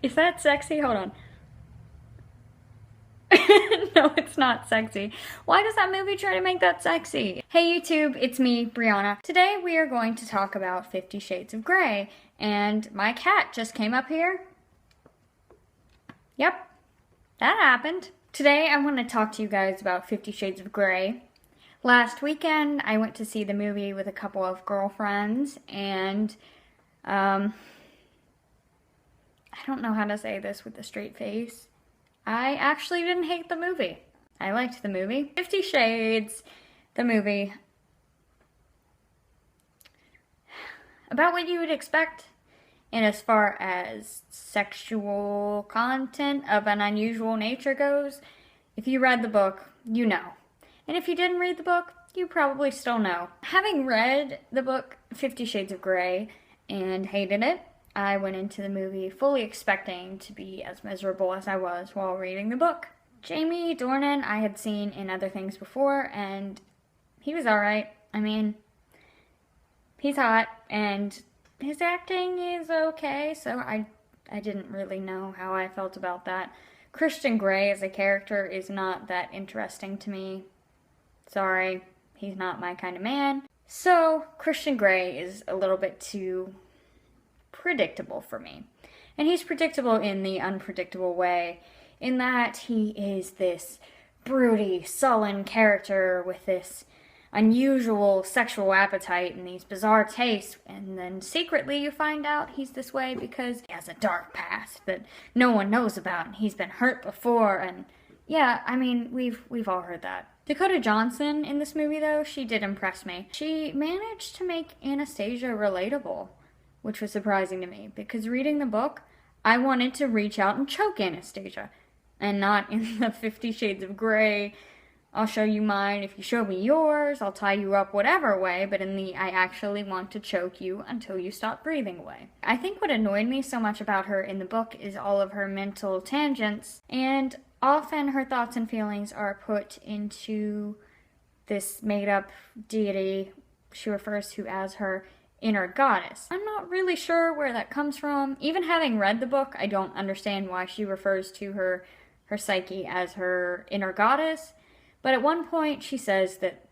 Is that sexy? Hold on. No, it's not sexy. Why does that movie try to make that sexy? Hey YouTube, it's me, Brianna. Today we are going to talk about 50 Shades of Grey, and my cat just came up here. Yep, that happened. Today I want to talk to you guys about 50 Shades of Grey. Last weekend I went to see the movie with a couple of girlfriends, and I don't know how to say this with a straight face. I actually didn't hate the movie. I liked the movie. 50 Shades, the movie. About what you would expect, and as far as sexual content of an unusual nature goes, if you read the book, you know. And if you didn't read the book, you probably still know. Having read the book 50 Shades of Grey and hated it, I went into the movie fully expecting to be as miserable as I was while reading the book. Jamie Dornan I had seen in other things before, and he was alright. I mean, he's hot, and his acting is okay, so I didn't really know how I felt about that. Christian Grey as a character is not that interesting to me. Sorry, he's not my kind of man. So, Christian Grey is a little bit too predictable for me. And he's predictable in the unpredictable way, in that he is this broody, sullen character with this unusual sexual appetite and these bizarre tastes, and then secretly you find out he's this way because he has a dark past that no one knows about and he's been hurt before, and yeah, I mean, we've all heard that. Dakota Johnson in this movie, though, she did impress me. She managed to make Anastasia relatable, which was surprising to me, because reading the book, I wanted to reach out and choke Anastasia, and not in the 50 Shades of Grey, I'll show you mine, if you show me yours, I'll tie you up whatever way, but in the I actually want to choke you until you stop breathing way. I think what annoyed me so much about her in the book is all of her mental tangents, and often her thoughts and feelings are put into this made-up deity she refers to as her inner goddess. I'm not really sure where that comes from. Even having read the book, I don't understand why she refers to her psyche as her inner goddess. But at one point she says that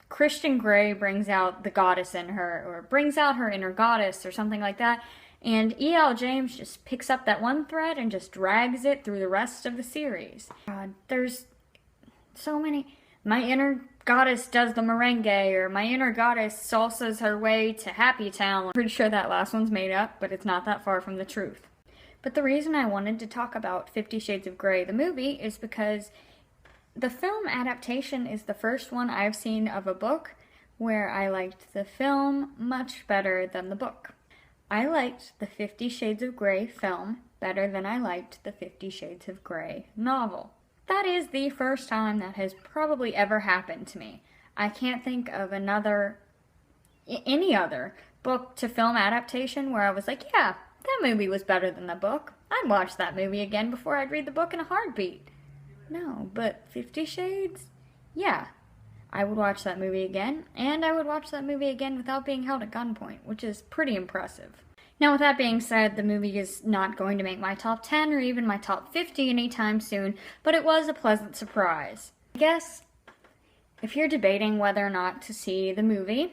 Christian Grey brings out the goddess in her, or brings out her inner goddess, or something like that. And E.L. James just picks up that one thread and just drags it through the rest of the series. God, there's so many. My inner goddess does the merengue, or my inner goddess salsas her way to Happy Town. I'm pretty sure that last one's made up, but it's not that far from the truth. But the reason I wanted to talk about 50 Shades of Grey, the movie, is because the film adaptation is the first one I've seen of a book where I liked the film much better than the book. I liked the 50 Shades of Grey film better than I liked the 50 Shades of Grey novel. That is the first time that has probably ever happened to me. I can't think of any other book to film adaptation where I was like, yeah, that movie was better than the book. I'd watch that movie again before I'd read the book in a heartbeat. No, but 50 Shades? Yeah. I would watch that movie again, and I would watch that movie again without being held at gunpoint, which is pretty impressive. Now, with that being said, the movie is not going to make my top 10 or even my top 50 anytime soon, but it was a pleasant surprise. I guess, if you're debating whether or not to see the movie,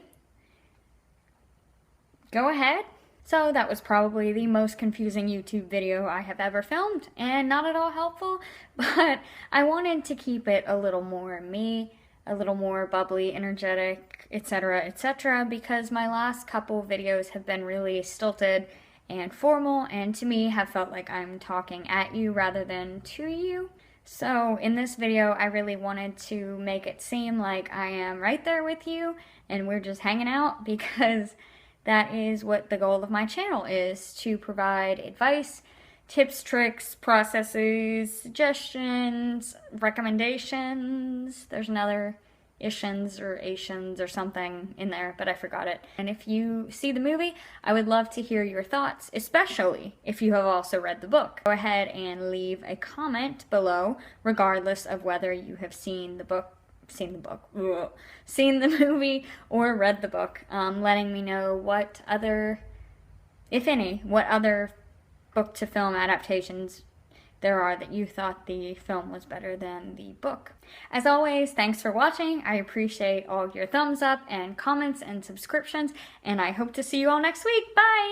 go ahead. So that was probably the most confusing YouTube video I have ever filmed, and not at all helpful, but I wanted to keep it a little more me, a little more bubbly, energetic, etc., because my last couple videos have been really stilted and formal, and to me have felt like I'm talking at you rather than to you. So in this video, I really wanted to make it seem like I am right there with you, and we're just hanging out, because that is what the goal of my channel is, to provide advice, tips, tricks, processes, suggestions, recommendations. There's another ishins or Asians or something in there, but I forgot it. And if you see the movie, I would love to hear your thoughts, especially if you have also read the book. Go ahead and leave a comment below, regardless of whether you have seen the movie or read the book, letting me know what other, if any, what other book to film adaptations there are that you thought the film was better than the book. As always, thanks for watching. I appreciate all your thumbs up and comments and subscriptions, and I hope to see you all next week. Bye!